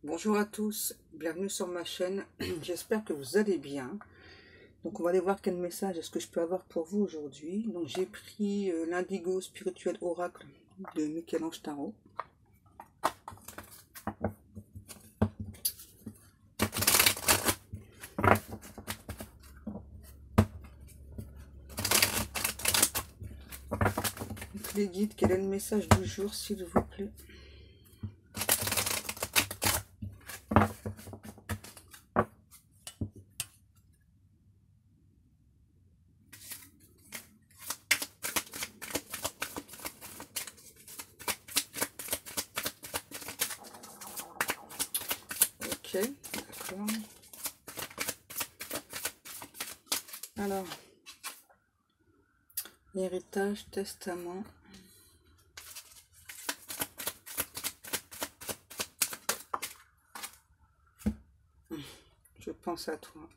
Bonjour à tous, bienvenue sur ma chaîne, j'espère que vous allez bien. Donc on va aller voir quel message est-ce que je peux avoir pour vous aujourd'hui. Donc j'ai pris l'Indigo Spirituel Oracle de Michel-Ange Tarot. Donc, les guides, quel est le message du jour s'il vous plaît? Ok, d'accord. Alors, héritage, testament. Je pense à toi.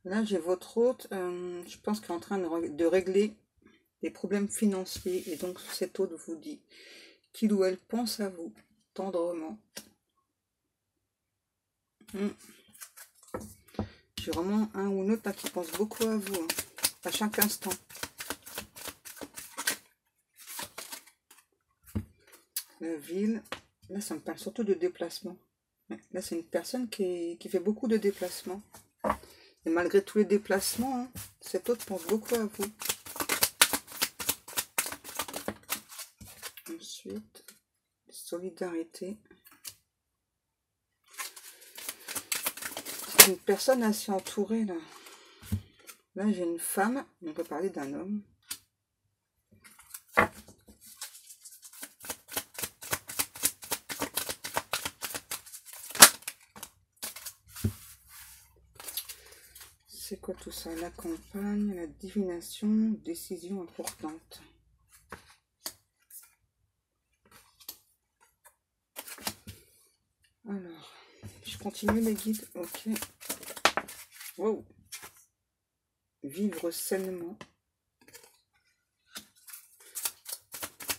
Là, j'ai votre hôte, je pense qu'il est en train de régler des problèmes financiers. Et donc, cet hôte vous dit qu'il ou elle pense à vous tendrement. J'ai vraiment un ou une autre qui pense beaucoup à vous, hein, à chaque instant. La ville, là ça me parle surtout de déplacement. Là c'est une personne qui fait beaucoup de déplacements. Et malgré tous les déplacements, hein, cet autre pense beaucoup à vous. Ensuite, solidarité. C'est une personne assez entourée là. Là j'ai une femme, on peut parler d'un homme. C'est quoi tout ça? La campagne, la divination, décision importante. Alors, je continue les guides, ok. Wow. Vivre sainement.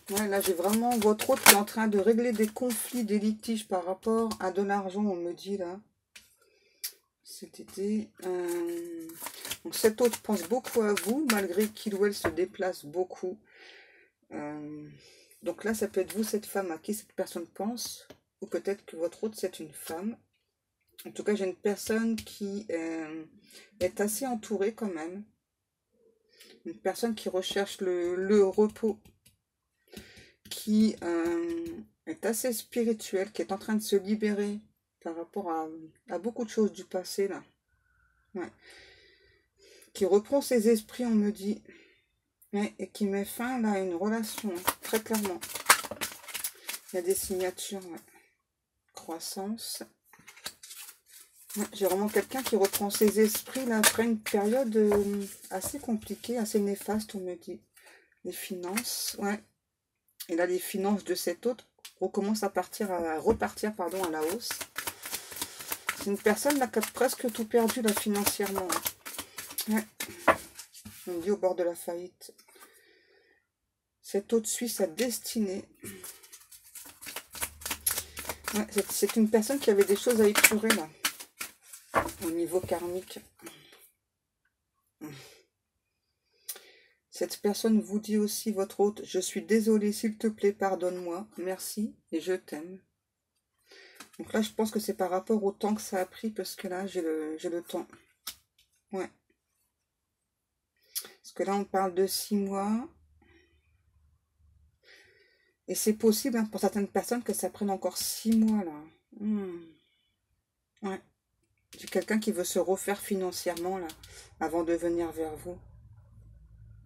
Ouais, là j'ai vraiment votre hôte qui est en train de régler des conflits, des litiges par rapport à de l'argent, on me dit là. C'était... Donc cet hôte pense beaucoup à vous, malgré qu'il ou elle se déplace beaucoup. Donc là, ça peut être vous, cette femme, à qui cette personne pense. Ou peut-être que votre hôte, c'est une femme. En tout cas, j'ai une personne qui est assez entourée quand même. Une personne qui recherche le repos. Qui est assez spirituelle, qui est en train de se libérer par rapport à beaucoup de choses du passé, là. Ouais. Qui reprend ses esprits, on me dit. Ouais, et qui met fin là, à une relation, hein, très clairement. Il y a des signatures, ouais. Croissance. Ouais, j'ai vraiment quelqu'un qui reprend ses esprits là, après une période assez compliquée, assez néfaste, on me dit. Les finances, ouais. Et là, les finances de cet autre recommencent à repartir pardon, à la hausse. C'est une personne là, qui a presque tout perdu là, financièrement. Ouais. On dit au bord de la faillite. Cet autre suit sa destinée. Ouais, c'est une personne qui avait des choses à épurer là, au niveau karmique. Cette personne vous dit aussi, votre hôte, je suis désolée, s'il te plaît, pardonne-moi, merci et je t'aime. Donc là, je pense que c'est par rapport au temps que ça a pris, parce que là, j'ai le temps. Ouais. Parce que là, on parle de 6 mois. Et c'est possible, hein, pour certaines personnes, que ça prenne encore 6 mois, là. Ouais. J'ai quelqu'un qui veut se refaire financièrement, là, avant de venir vers vous.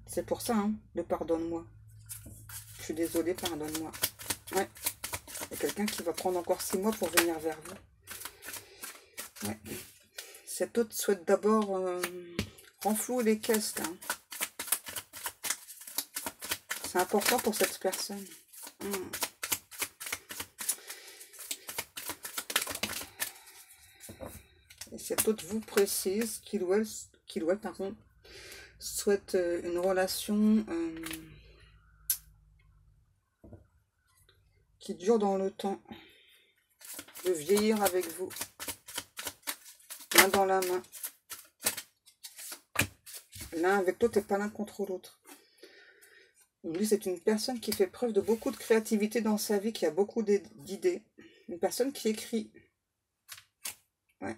C'est pour ça, hein, le pardonne-moi. Je suis désolée, pardonne-moi. Ouais. Il y a quelqu'un qui va prendre encore 6 mois pour venir vers vous. Ouais. Cet autre souhaite d'abord renflouer les caisses, là. C'est important pour cette personne. Et cet autre vous précise qu'il ou elle, pardon, souhaite une relation qui dure dans le temps, de vieillir avec vous, main dans la main, l'un avec l'autre et pas l'un contre l'autre. Lui, c'est une personne qui fait preuve de beaucoup de créativité dans sa vie, qui a beaucoup d'idées. Une personne qui écrit. Ouais.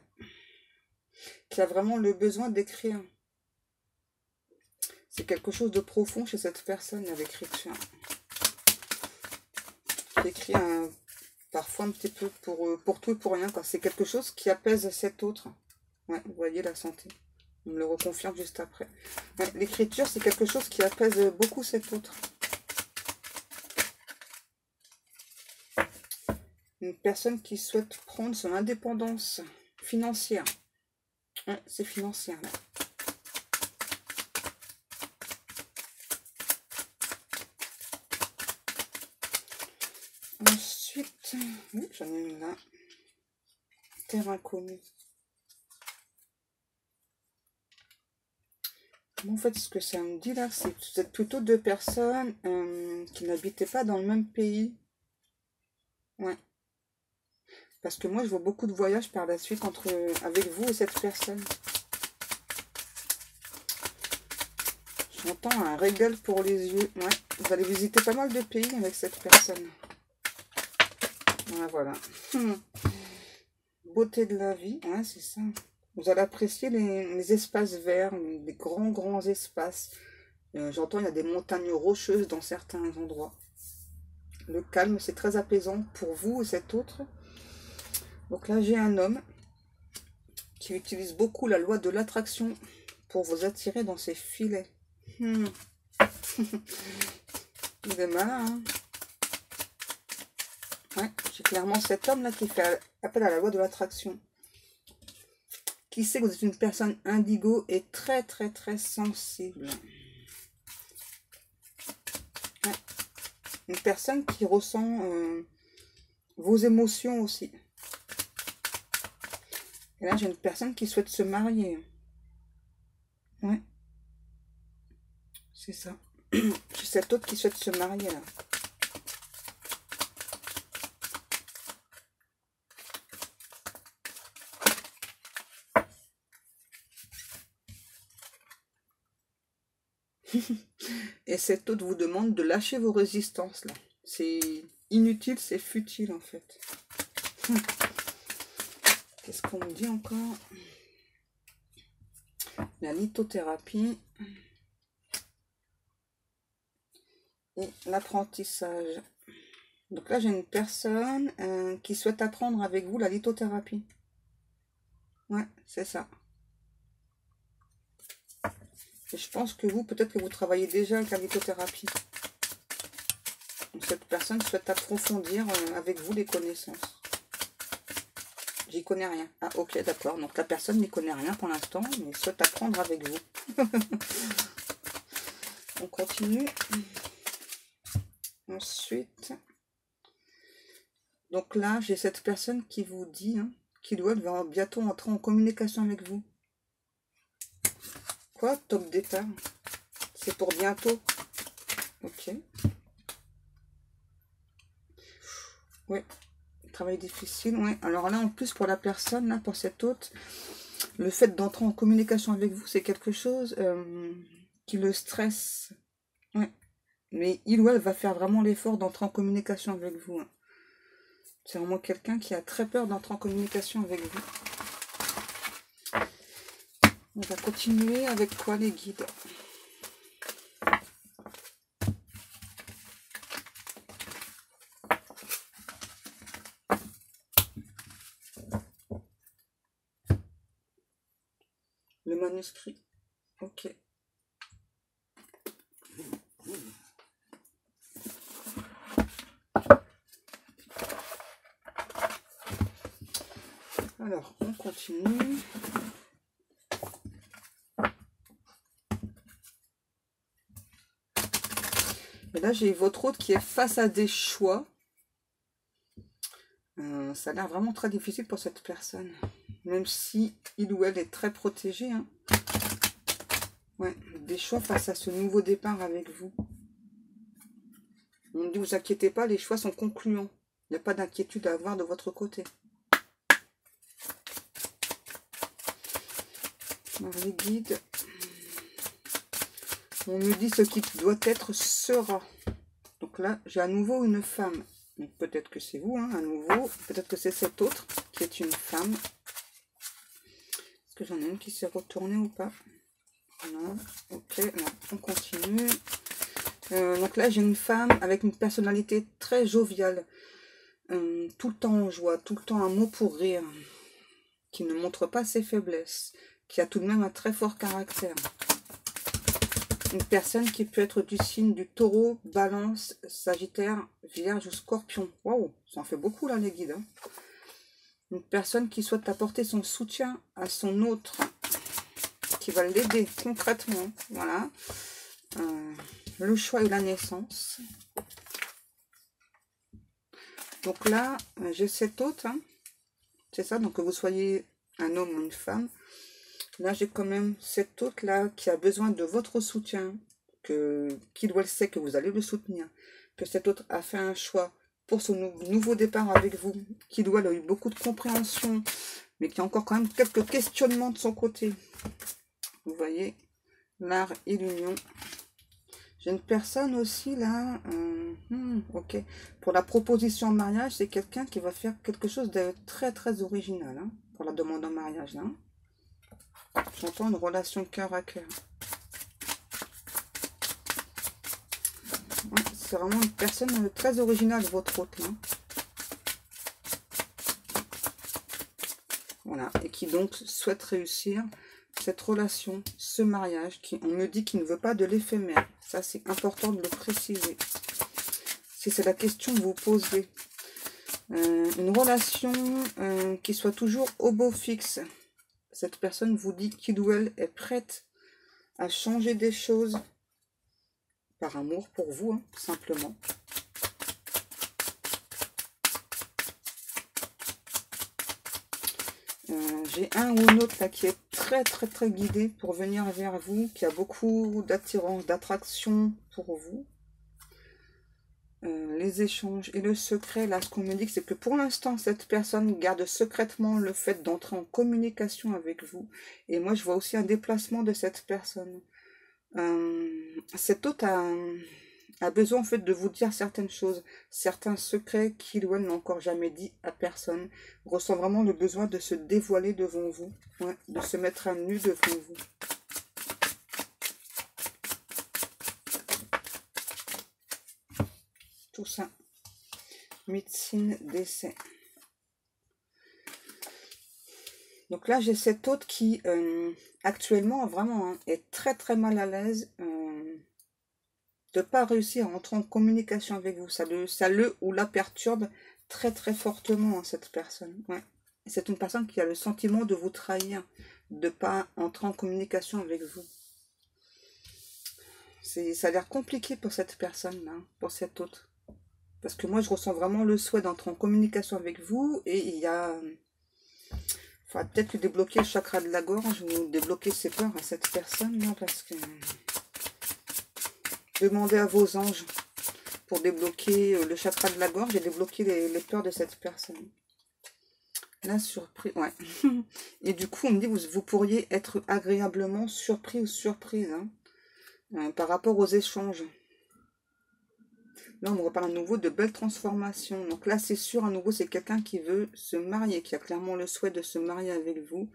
Qui a vraiment le besoin d'écrire. C'est quelque chose de profond chez cette personne, l'écriture. Qui écrit parfois un petit peu pour tout et pour rien. C'est quelque chose qui apaise cet autre. Ouais, vous voyez la santé. On me le reconfirme juste après. Ouais, l'écriture, c'est quelque chose qui apaise beaucoup cet autre. Une personne qui souhaite prendre son indépendance financière. Ouais, c'est financière, là. Ensuite, oui, j'en ai une là. Terre inconnue. En fait, ce que ça me dit là, c'est que vous êtes plutôt deux personnes qui n'habitaient pas dans le même pays. Ouais. Parce que moi, je vois beaucoup de voyages par la suite avec vous et cette personne. J'entends un régal pour les yeux. Ouais. Vous allez visiter pas mal de pays avec cette personne. Ouais, voilà. Beauté de la vie. Ouais, c'est ça. Vous allez apprécier les espaces verts, les grands espaces. J'entends, il y a des montagnes rocheuses dans certains endroits. Le calme, c'est très apaisant pour vous et cet autre. Donc là, j'ai un homme qui utilise beaucoup la loi de l'attraction pour vous attirer dans ses filets. Il est malin, hein. Ouais, j'ai clairement cet homme-là qui fait appel à la loi de l'attraction. Qui sait que vous êtes une personne indigo et très sensible. Ouais. Une personne qui ressent vos émotions aussi. Et là, j'ai une personne qui souhaite se marier. Ouais. C'est ça. J'ai cet autre qui souhaite se marier, là. Et cet autre vous demande de lâcher vos résistances, là. C'est inutile, c'est futile, en fait. Qu'est-ce qu'on me dit encore? La lithothérapie. Et l'apprentissage. Donc là, j'ai une personne qui souhaite apprendre avec vous la lithothérapie. Ouais, c'est ça. Et je pense que vous, peut-être que vous travaillez déjà avec la lithothérapie. Donc cette personne souhaite approfondir avec vous les connaissances. J'y connais rien. Ah, ok, d'accord. Donc la personne n'y connaît rien pour l'instant, mais souhaite apprendre avec vous. On continue. Ensuite, donc là, j'ai cette personne qui vous dit qu'il va bientôt entrer en communication avec vous. Quoi? Top départ? C'est pour bientôt? Ok. Oui. Travail difficile, oui. Alors là, en plus, pour la personne, là, pour cet hôte, le fait d'entrer en communication avec vous, c'est quelque chose qui le stresse. Ouais. Mais il ou elle va faire vraiment l'effort d'entrer en communication avec vous. C'est vraiment quelqu'un qui a très peur d'entrer en communication avec vous. On va continuer avec quoi, les guides? Le manuscrit. Ok. Alors, on continue. Et là, j'ai votre hôte qui est face à des choix. Ça a l'air vraiment très difficile pour cette personne. Même si il ou elle est très protégé. Ouais, des choix face à ce nouveau départ avec vous. On me dit, vous inquiétez pas, les choix sont concluants. Il n'y a pas d'inquiétude à avoir de votre côté. Alors, les guides, on me dit ce qui doit être sera. Donc là, j'ai à nouveau une femme. Peut-être que c'est vous, hein, à nouveau. Peut-être que c'est cette autre qui est une femme. Est-ce que j'en ai une qui s'est retournée ou pas? Non. Ok, non, on continue. Donc là, j'ai une femme avec une personnalité très joviale. Tout le temps en joie, tout le temps un mot pour rire. Qui ne montre pas ses faiblesses. Qui a tout de même un très fort caractère. Une personne qui peut être du signe du taureau, balance, sagittaire, vierge ou scorpion. Waouh, ça en fait beaucoup là les guides. Hein. Une personne qui souhaite apporter son soutien à son autre. Qui va l'aider concrètement. Voilà. Le choix et la naissance. Donc là, j'ai cet autre. Hein. C'est ça, donc que vous soyez un homme ou une femme. Là, j'ai quand même cet autre là qui a besoin de votre soutien, qu'il doit le sait que vous allez le soutenir, que cet autre a fait un choix pour son nouveau départ avec vous, qu'il doit a eu beaucoup de compréhension, mais qui a encore quand même quelques questionnements de son côté. Vous voyez, l'art et l'union. J'ai une personne aussi là, ok, pour la proposition en mariage, c'est quelqu'un qui va faire quelque chose de très très original, hein, pour la demande en mariage là. J'entends une relation cœur à cœur. Ouais, c'est vraiment une personne très originale, votre hôte. Hein. Voilà, et qui donc souhaite réussir cette relation, ce mariage, qui on me dit qu'il ne veut pas de l'éphémère. Ça, c'est important de le préciser. Si c'est la question que vous posez. Une relation qui soit toujours au beau fixe. Cette personne vous dit qu'il ou elle est prête à changer des choses par amour pour vous, hein, simplement. J'ai un ou une autre là qui est très très très guidé pour venir vers vous, qui a beaucoup d'attirance, d'attraction pour vous. Les échanges et le secret, là ce qu'on me dit c'est que pour l'instant cette personne garde secrètement le fait d'entrer en communication avec vous, et moi je vois aussi un déplacement de cette personne. Cet autre a besoin en fait de vous dire certaines choses, certains secrets qu'il ou elle n'a encore jamais dit à personne, ressent vraiment le besoin de se dévoiler devant vous, ouais, de se mettre à nu devant vous. Tout ça. Médecine, décès. Donc là, j'ai cet autre qui, actuellement, vraiment, hein, est très très mal à l'aise de ne pas réussir à entrer en communication avec vous. Ça le ou la perturbe très très fortement, hein, cette personne. Ouais. C'est une personne qui a le sentiment de vous trahir, de ne pas entrer en communication avec vous. Ça a l'air compliqué pour cette personne-là, pour cet autre. Parce que moi, je ressens vraiment le souhait d'entrer en communication avec vous. Et il y a... Il faudra peut-être lui débloquer le chakra de la gorge ou débloquer ses peurs à cette personne-là. Parce que... Demandez à vos anges pour débloquer le chakra de la gorge et débloquer les peurs de cette personne. La surprise, ouais. Et du coup, on me dit, vous pourriez être agréablement surpris ou surprise, hein, par rapport aux échanges. Là, on me reparle à nouveau de belles transformations. Donc là, c'est sûr, à nouveau, c'est quelqu'un qui veut se marier, qui a clairement le souhait de se marier avec vous,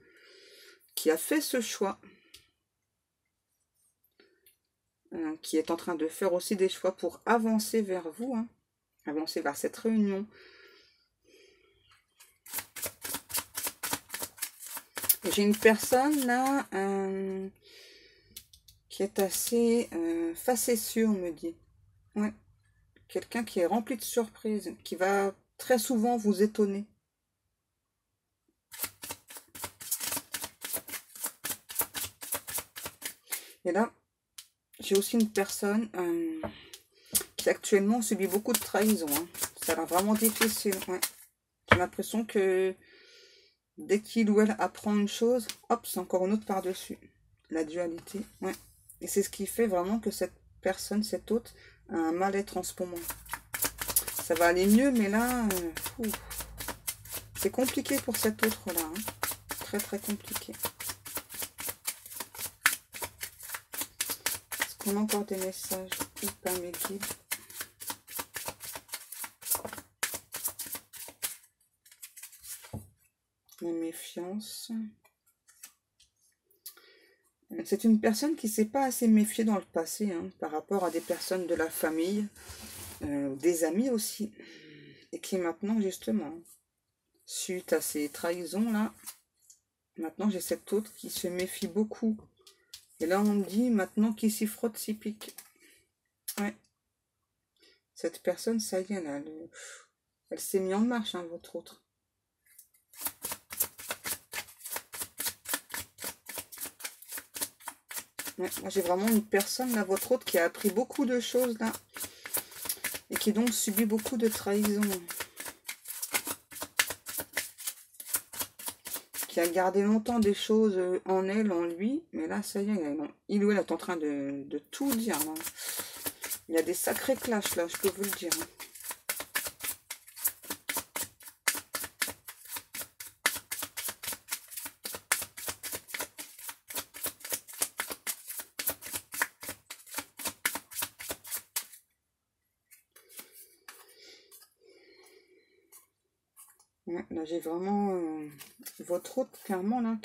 qui a fait ce choix, qui est en train de faire aussi des choix pour avancer vers vous, hein, avancer vers cette réunion. J'ai une personne là qui est assez facétieux, on me dit. Ouais. Quelqu'un qui est rempli de surprises, qui va très souvent vous étonner. Et là, j'ai aussi une personne qui actuellement subit beaucoup de trahison. Hein. Ça a l'air vraiment difficile. Ouais. J'ai l'impression que dès qu'il ou elle apprend une chose, hop, c'est encore une autre par-dessus. La dualité. Ouais. Et c'est ce qui fait vraiment que cette personne, cet hôte, a un mal-être en ce moment. ça va aller mieux, mais là, c'est compliqué pour cet autre-là. Hein. Très, très compliqué. Est-ce qu'on a encore des messages ou pas, mes guides? La méfiance. C'est une personne qui ne s'est pas assez méfiée dans le passé, hein, par rapport à des personnes de la famille, des amis aussi, et qui maintenant, justement, suite à ces trahisons-là, maintenant j'ai cet autre qui se méfie beaucoup. Et là, on me dit maintenant qu'il s'y frotte, s'y pique. Ouais. Cette personne, ça y est, là, elle s'est mise en marche, hein, votre autre. Ouais, moi, j'ai vraiment une personne, là, votre autre, qui a appris beaucoup de choses, là. Et qui donc subit beaucoup de trahisons. Qui a gardé longtemps des choses en elle, en lui. Mais là, ça y est, il ou elle est en train de tout dire, là. Il y a des sacrés clashs, là, je peux vous le dire. Ouais, là, j'ai vraiment votre autre, clairement, là,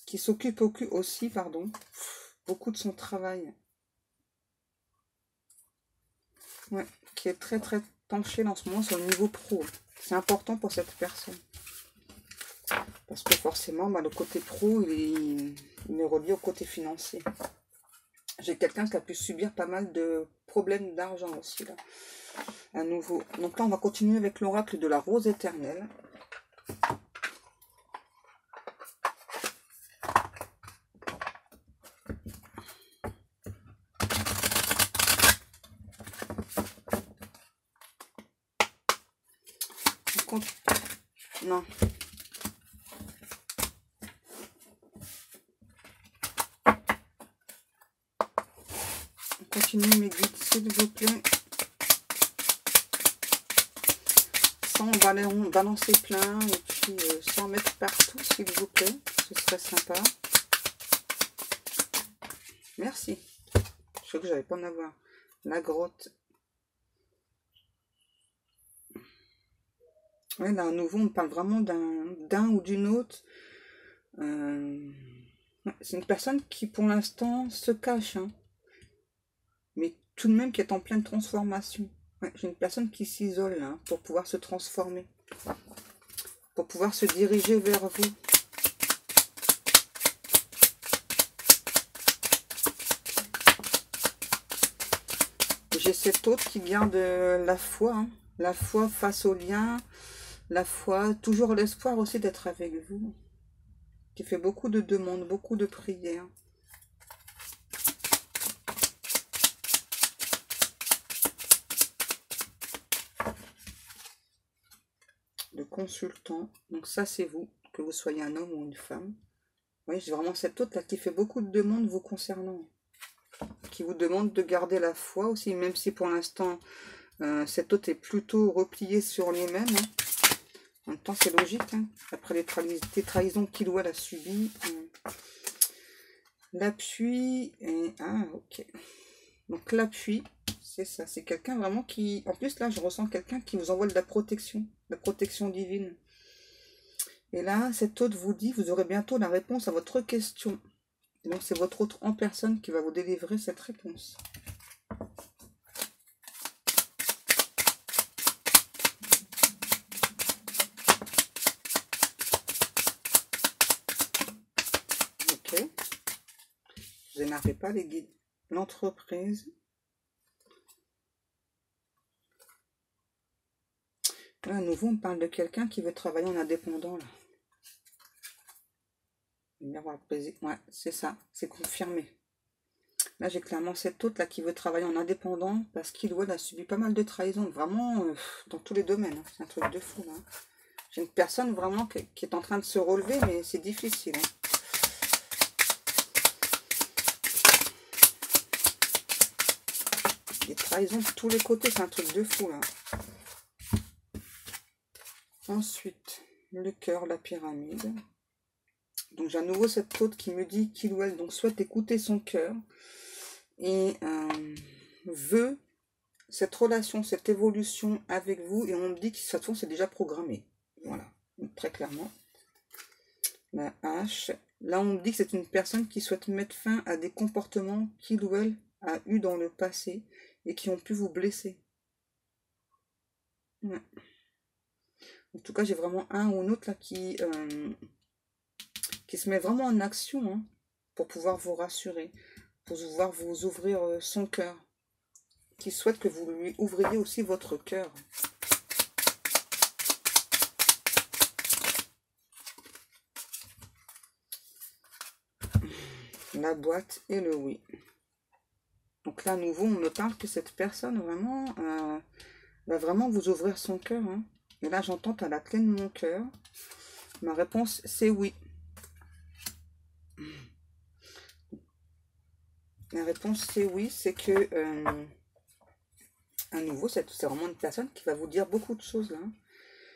qui s'occupe aussi, pardon, beaucoup de son travail. Ouais, qui est très, très penché en ce moment sur le niveau pro. C'est important pour cette personne. Parce que forcément, bah, le côté pro, il est relié au côté financier. J'ai quelqu'un qui a pu subir pas mal de problèmes d'argent aussi, là. À nouveau. Donc là, on va continuer avec l'oracle de la rose éternelle. Non. On continue, mes guides, s'il vous plaît. Sans balancer plein et puis sans mettre partout, s'il vous plaît. Ce serait sympa. Merci. Je sais que j'allais pas en avoir. La grotte. Ouais, là, à nouveau, on parle vraiment d'un ou d'une autre. C'est une personne qui, pour l'instant, se cache, hein, mais tout de même qui est en pleine transformation. Ouais, j'ai une personne qui s'isole, hein, pour pouvoir se transformer, pour pouvoir se diriger vers vous. J'ai cet autre qui garde la foi, hein, la foi face au lien, la foi, toujours l'espoir aussi d'être avec vous, qui fait beaucoup de demandes, beaucoup de prières. Le consultant, donc ça c'est vous, que vous soyez un homme ou une femme. Oui, j'ai vraiment cette autre là qui fait beaucoup de demandes vous concernant, qui vous demande de garder la foi aussi, même si pour l'instant cet autre est plutôt replié sur lui-même, hein. En même temps, c'est logique, hein. Après les trahisons qu'il ou elle a subies. L'appui, et... ah, ok. Donc l'appui, c'est ça. C'est quelqu'un vraiment qui... En plus, là, je ressens quelqu'un qui vous envoie de la protection divine. Et là, cet autre vous dit, vous aurez bientôt la réponse à votre question. Et donc, c'est votre autre en personne qui va vous délivrer cette réponse. Vous énervez pas les guides. L'entreprise. Là, à nouveau, on parle de quelqu'un qui veut travailler en indépendant. Là. Ouais, c'est ça. C'est confirmé. Là, j'ai clairement cette autre là qui veut travailler en indépendant parce qu'il ou elle a subi pas mal de trahisons. Vraiment, dans tous les domaines. Hein. C'est un truc de fou. Hein. J'ai une personne vraiment qui est en train de se relever, mais c'est difficile. Hein. Des trahisons de tous les côtés, c'est un truc de fou là. Ensuite, le cœur, la pyramide. Donc j'ai à nouveau cette autre qui me dit qu'il ou elle donc souhaite écouter son cœur et veut cette relation, cette évolution avec vous, et on me dit que ça c'est déjà programmé. Voilà, donc, très clairement. La hache. Là on me dit que c'est une personne qui souhaite mettre fin à des comportements qu'il ou elle a eu dans le passé et qui ont pu vous blesser. Ouais. En tout cas j'ai vraiment un ou un autre là qui se met vraiment en action hein, pour pouvoir vous rassurer, pour pouvoir vous ouvrir son cœur, qui souhaite que vous lui ouvriez aussi votre cœur. La boîte et le oui. Donc là, à nouveau, on me parle que cette personne vraiment va vraiment vous ouvrir son cœur. Hein. Et là, j'entends à la clé de mon cœur. Ma réponse, c'est oui. La réponse, c'est oui. C'est que, à nouveau, c'est vraiment une personne qui va vous dire beaucoup de choses là.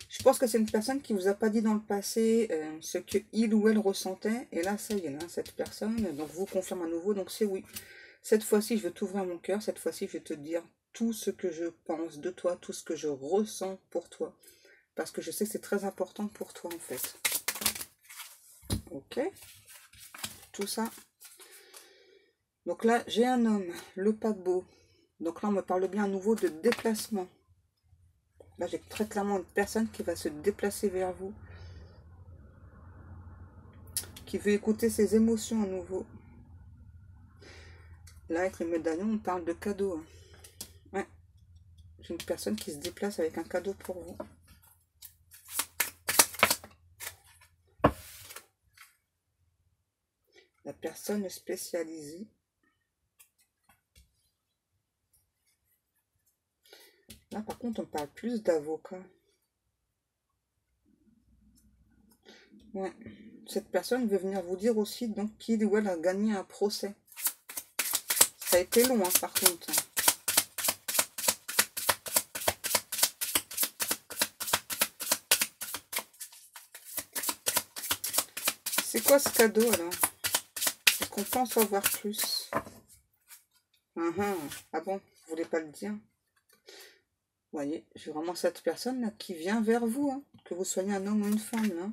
Je pense que c'est une personne qui vous a pas dit dans le passé ce que il ou elle ressentait. Et là, ça y est, là, cette personne, donc vous confirme à nouveau. Donc c'est oui. Cette fois-ci, je veux t'ouvrir mon cœur. Cette fois-ci, je vais te dire tout ce que je pense de toi, tout ce que je ressens pour toi. Parce que je sais que c'est très important pour toi, en fait. Ok. Tout ça. Donc là, j'ai un homme, le paquebot. Donc là, on me parle bien à nouveau de déplacement. Là, j'ai très clairement une personne qui va se déplacer vers vous. Qui veut écouter ses émotions à nouveau. Là, avec les médaillons, on parle de cadeau. Ouais. J'ai une personne qui se déplace avec un cadeau pour vous. La personne spécialisée. Là, par contre, on parle plus d'avocat. Ouais. Cette personne veut venir vous dire aussi donc qu'il ou elle a gagné un procès. Ça a été long, hein, par contre. C'est quoi ce cadeau, alors? Est-ce qu'on peut en savoir plus? Ah bon, vous voulez pas le dire? Vous voyez, j'ai vraiment cette personne là qui vient vers vous, hein, que vous soyez un homme ou une femme. Là.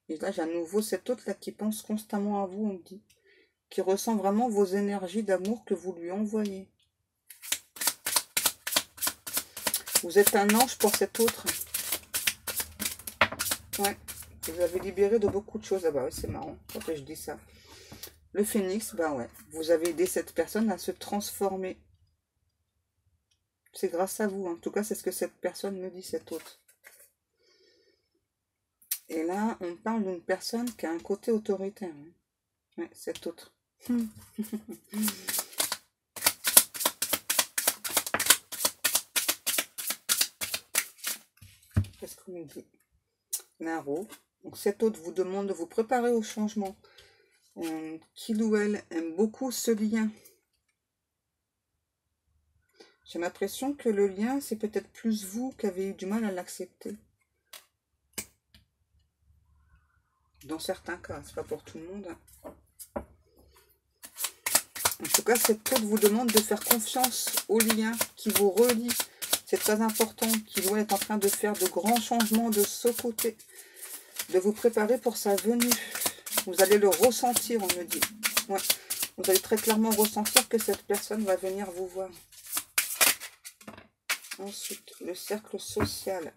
Et là, j'ai à nouveau cette autre là qui pense constamment à vous, on me dit. Qui ressent vraiment vos énergies d'amour que vous lui envoyez. Vous êtes un ange pour cet autre. Ouais, vous avez libéré de beaucoup de choses. Ah bah ouais, c'est marrant quand je dis ça. Le phénix, bah ouais, vous avez aidé cette personne à se transformer. C'est grâce à vous, en tout cas, c'est ce que cette personne me dit, cette autre. Et là, on parle d'une personne qui a un côté autoritaire. Hein. Ouais, cette autre. Qu'est-ce qu'on me dit? L'arrow. Donc cette autre vous demande de vous préparer au changement. Qu'il ou elle aime beaucoup ce lien. J'ai l'impression que le lien, c'est peut-être plus vous qui avez eu du mal à l'accepter. Dans certains cas, c'est pas pour tout le monde. En tout cas, cette autre vous demande de faire confiance au lien qui vous relie. C'est très important. Qu'il ou elle est en train de faire de grands changements de ce côté. De vous préparer pour sa venue. Vous allez le ressentir, on me dit. Ouais. Vous allez très clairement ressentir que cette personne va venir vous voir. Ensuite, le cercle social.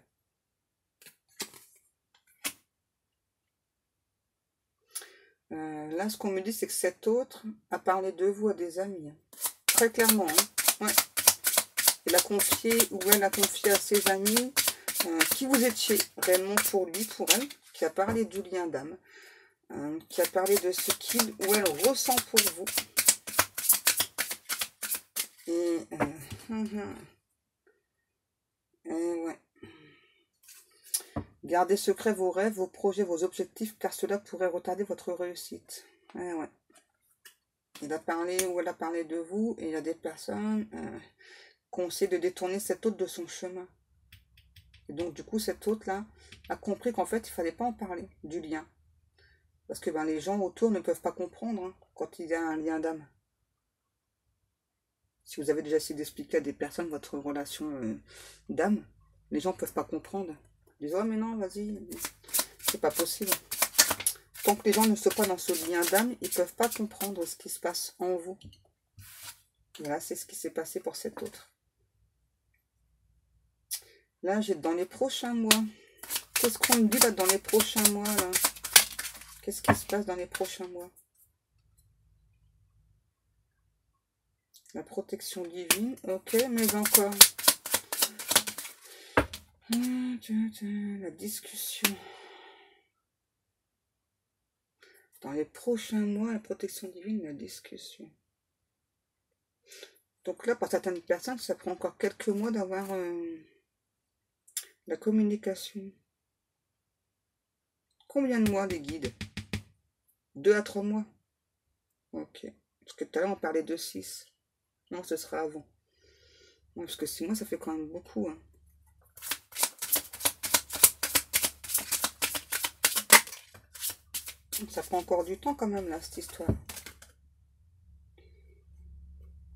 Là, ce qu'on me dit, c'est que cet autre a parlé de vous à des amis. Très clairement. Hein. Ouais. Il a confié, ou elle a confié à ses amis qui vous étiez réellement pour lui, pour elle, qui a parlé du lien d'âme, qui a parlé de ce qu'il ou elle ressent pour vous. Et ouais. Gardez secret vos rêves, vos projets, vos objectifs, car cela pourrait retarder votre réussite. Ouais. Il a parlé ou elle a parlé de vous et il y a des personnes qui ont essayé de détourner cet autre de son chemin. Et donc du coup, cet autre-là a compris qu'en fait, il fallait pas en parler du lien. Parce que ben, les gens autour ne peuvent pas comprendre hein, quand il y a un lien d'âme. Si vous avez déjà essayé d'expliquer à des personnes votre relation d'âme, les gens ne peuvent pas comprendre. Ils disent, oh mais non, vas-y, c'est pas possible. Tant que les gens ne sont pas dans ce lien d'âme, ils ne peuvent pas comprendre ce qui se passe en vous. Voilà, c'est ce qui s'est passé pour cet autre. Là, j'ai dans les prochains mois. Qu'est-ce qu'on me dit là dans les prochains mois là? Qu'est-ce qui se passe dans les prochains mois? La protection divine, ok, mais encore. La discussion. Dans les prochains mois, la protection divine, la discussion. Donc là, pour certaines personnes, ça prend encore quelques mois d'avoir la communication. Combien de mois les guides? 2 à 3 mois. Ok. Parce que tout à l'heure, on parlait de 6. Non, ce sera avant. Non, parce que 6 mois, ça fait quand même beaucoup. Hein. Ça prend encore du temps quand même, là, cette histoire.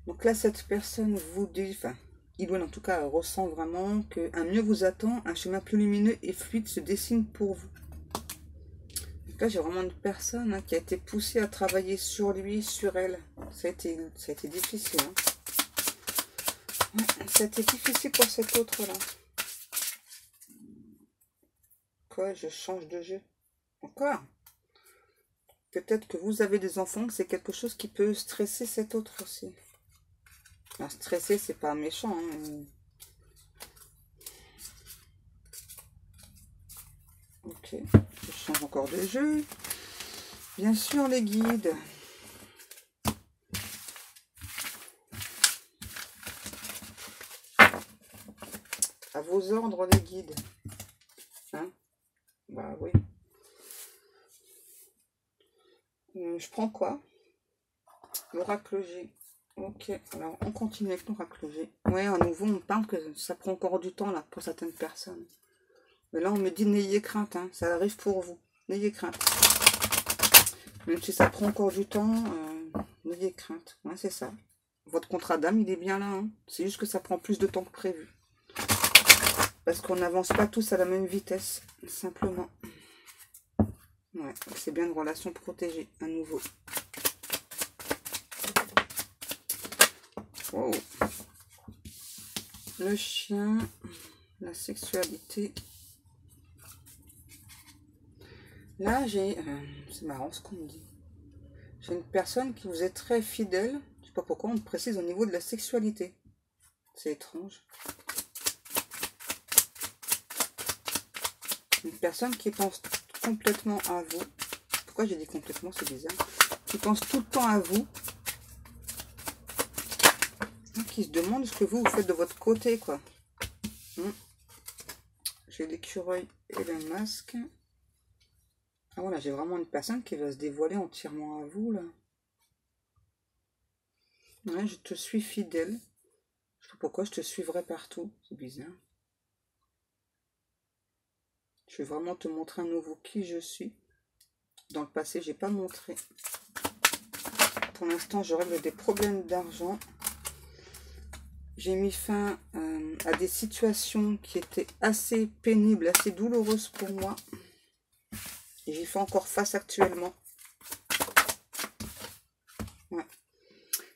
Donc là, cette personne vous dit, enfin, Ilouane en tout cas ressent vraiment qu'un mieux vous attend, un chemin plus lumineux et fluide se dessine pour vous. Donc là, j'ai vraiment une personne hein, qui a été poussée à travailler sur lui, sur elle. Ça a été difficile. Hein. Ouais, ça a été difficile pour cet autre-là. Quoi, je change de jeu. Encore. Peut-être que vous avez des enfants, que c'est quelque chose qui peut stresser cet autre aussi. Alors, stresser, c'est pas méchant. Hein. Ok, je change encore de jeu. Bien sûr, les guides. À vos ordres, les guides. Hein? Bah oui. Je prends quoi? L'oracle G. Ok, alors on continue avec l'oracle G. Ouais, à nouveau, on parle que ça prend encore du temps là pour certaines personnes. Mais là, on me dit n'ayez crainte, hein, ça arrive pour vous. N'ayez crainte. Même si ça prend encore du temps, n'ayez crainte. Ouais, c'est ça. Votre contrat d'âme, il est bien là. Hein. C'est juste que ça prend plus de temps que prévu. Parce qu'on n'avance pas tous à la même vitesse, simplement. Ouais, c'est bien une relation protégée, à nouveau. Wow. Le chien, la sexualité. Là, j'ai... c'est marrant ce qu'on me dit. J'ai une personne qui vous est très fidèle. Je sais pas pourquoi on me précise au niveau de la sexualité. C'est étrange. Une personne qui pense complètement à vous. Pourquoi j'ai dit complètement? C'est bizarre. Qui pense tout le temps à vous. Qui se demande ce que vous faites de votre côté, quoi. J'ai l'écureuil et le masque. Ah voilà, j'ai vraiment une personne qui va se dévoiler entièrement à vous, là. Ouais, je te suis fidèle. Je sais pas pourquoi je te suivrai partout. C'est bizarre. Je vais vraiment te montrer à nouveau qui je suis. Dans le passé, j'ai pas montré. Pour l'instant, je règle des problèmes d'argent. J'ai mis fin à des situations qui étaient assez pénibles, assez douloureuses pour moi. Et j'y fais encore face actuellement. Ouais.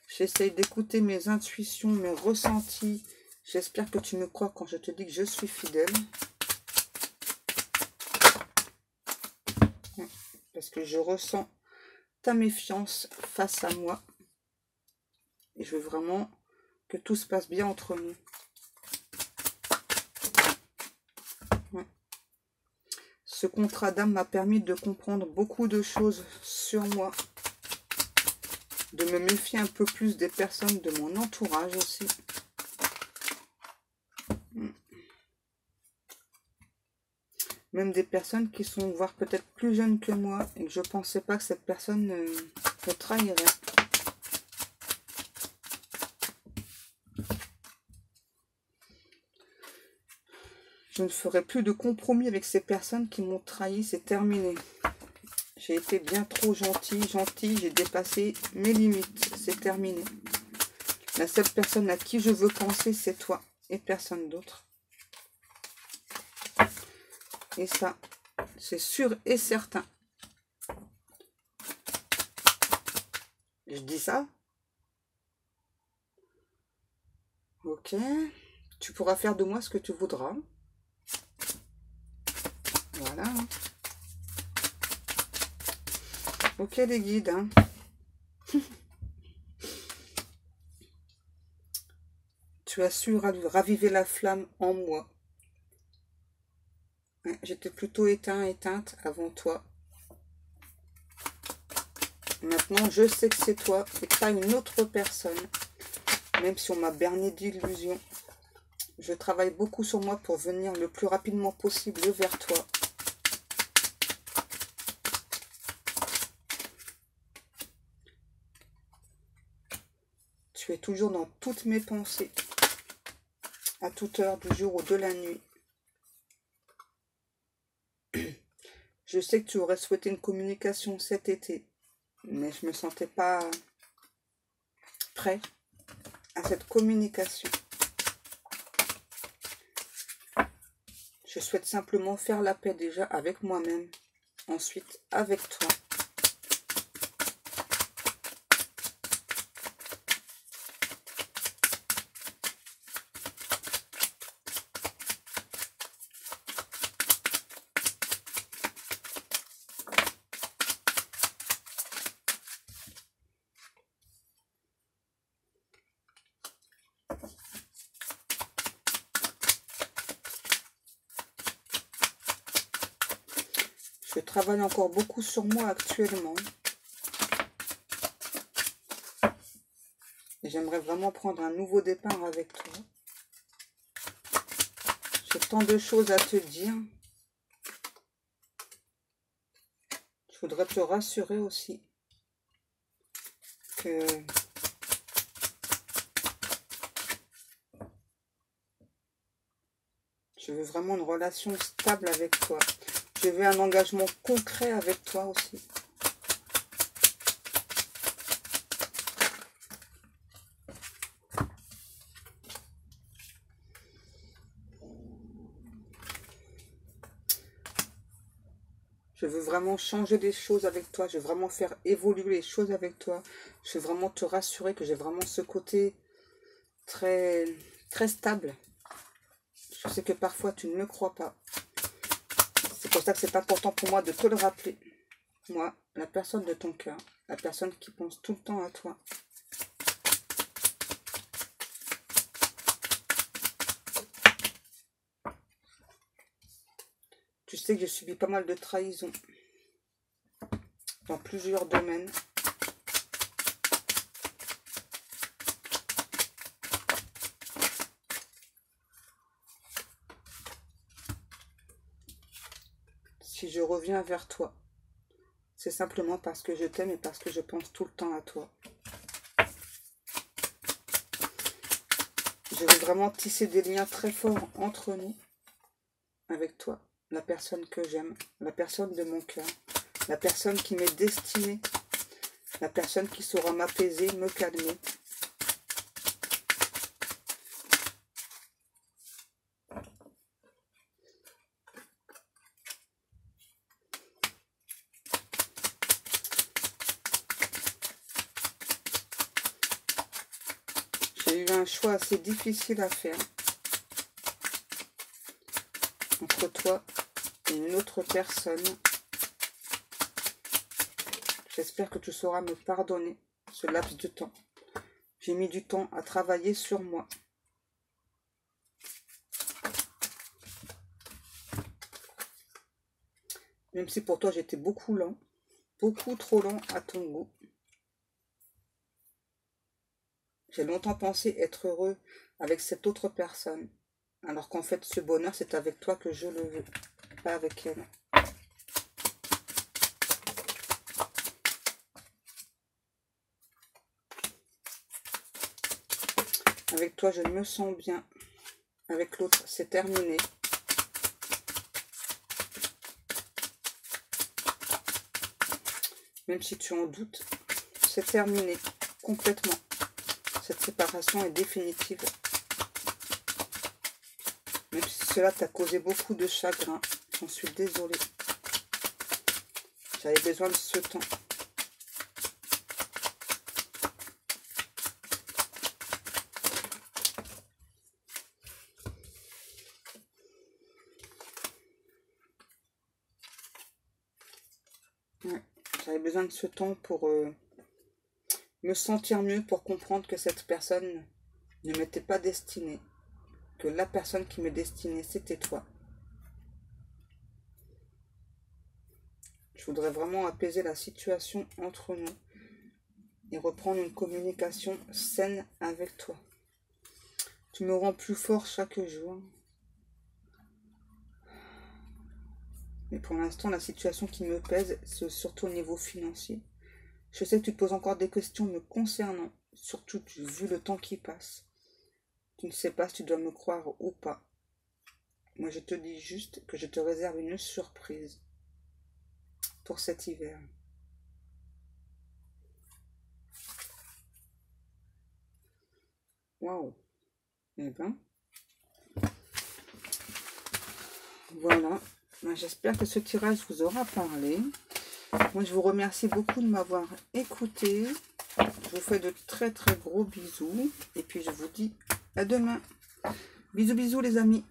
J'essaye d'écouter mes intuitions, mes ressentis. J'espère que tu me crois quand je te dis que je suis fidèle. Ouais. Parce que je ressens ta méfiance face à moi. Et je veux vraiment que tout se passe bien entre nous. Ouais. Ce contrat d'âme m'a permis de comprendre beaucoup de choses sur moi. De me méfier un peu plus des personnes de mon entourage aussi. Même des personnes qui sont, voire peut-être plus jeunes que moi, et que je ne pensais pas que cette personne me trahirait. Je ne ferai plus de compromis avec ces personnes qui m'ont trahi. C'est terminé. J'ai été bien trop gentille. J'ai dépassé mes limites. C'est terminé. La seule personne à qui je veux penser, c'est toi et personne d'autre. Et ça, c'est sûr et certain. Je dis ça. Ok. Tu pourras faire de moi ce que tu voudras. Voilà. Ok les guides. Hein. Tu as su raviver la flamme en moi. J'étais plutôt éteinte avant toi. Maintenant, je sais que c'est toi et pas une autre personne. Même si on m'a berné d'illusions. Je travaille beaucoup sur moi pour venir le plus rapidement possible vers toi. Tu es toujours dans toutes mes pensées. À toute heure du jour ou de la nuit. Je sais que tu aurais souhaité une communication cet été. Mais je ne me sentais pas prêt à cette communication. Je souhaite simplement faire la paix déjà avec moi-même. Ensuite, avec toi. Je travaille encore beaucoup sur moi actuellement. Et j'aimerais vraiment prendre un nouveau départ avec toi. J'ai tant de choses à te dire. Je voudrais te rassurer aussi que je veux vraiment une relation stable avec toi. Je veux un engagement concret avec toi aussi. Je veux vraiment changer des choses avec toi. Je veux vraiment faire évoluer les choses avec toi. Je veux vraiment te rassurer que j'ai vraiment ce côté très, très stable. Je sais que parfois tu ne me crois pas. C'est pour ça que c'est important pour moi de te le rappeler. Moi, la personne de ton cœur, la personne qui pense tout le temps à toi. Tu sais que j'ai subi pas mal de trahisons dans plusieurs domaines. Si je reviens vers toi, c'est simplement parce que je t'aime et parce que je pense tout le temps à toi. Je veux vraiment tisser des liens très forts entre nous, avec toi, la personne que j'aime, la personne de mon cœur, la personne qui m'est destinée, la personne qui saura m'apaiser, me calmer. J'ai eu un choix assez difficile à faire entre toi et une autre personne. J'espère que tu sauras me pardonner ce laps de temps. J'ai mis du temps à travailler sur moi. Même si pour toi j'étais beaucoup lent, beaucoup trop lent à ton goût. J'ai longtemps pensé être heureux avec cette autre personne. Alors qu'en fait ce bonheur c'est avec toi que je le veux, pas avec elle. Avec toi, je me sens bien. Avec l'autre, c'est terminé. Même si tu en doutes, c'est terminé complètement. Cette séparation est définitive. Même si cela t'a causé beaucoup de chagrin, j'en suis désolée. J'avais besoin de ce temps. Ouais, j'avais besoin de ce temps pour me sentir mieux, pour comprendre que cette personne ne m'était pas destinée. Que la personne qui me destinait, c'était toi. Je voudrais vraiment apaiser la situation entre nous et reprendre une communication saine avec toi. Tu me rends plus fort chaque jour. Mais pour l'instant, la situation qui me pèse, c'est surtout au niveau financier. Je sais que tu te poses encore des questions me concernant, surtout vu le temps qui passe. Tu ne sais pas si tu dois me croire ou pas. Moi, je te dis juste que je te réserve une surprise pour cet hiver. Waouh! Eh ben, voilà. J'espère que ce tirage vous aura parlé. Moi, je vous remercie beaucoup de m'avoir écouté. Je vous fais de très très gros bisous. Et puis, je vous dis à demain. Bisous, bisous les amis.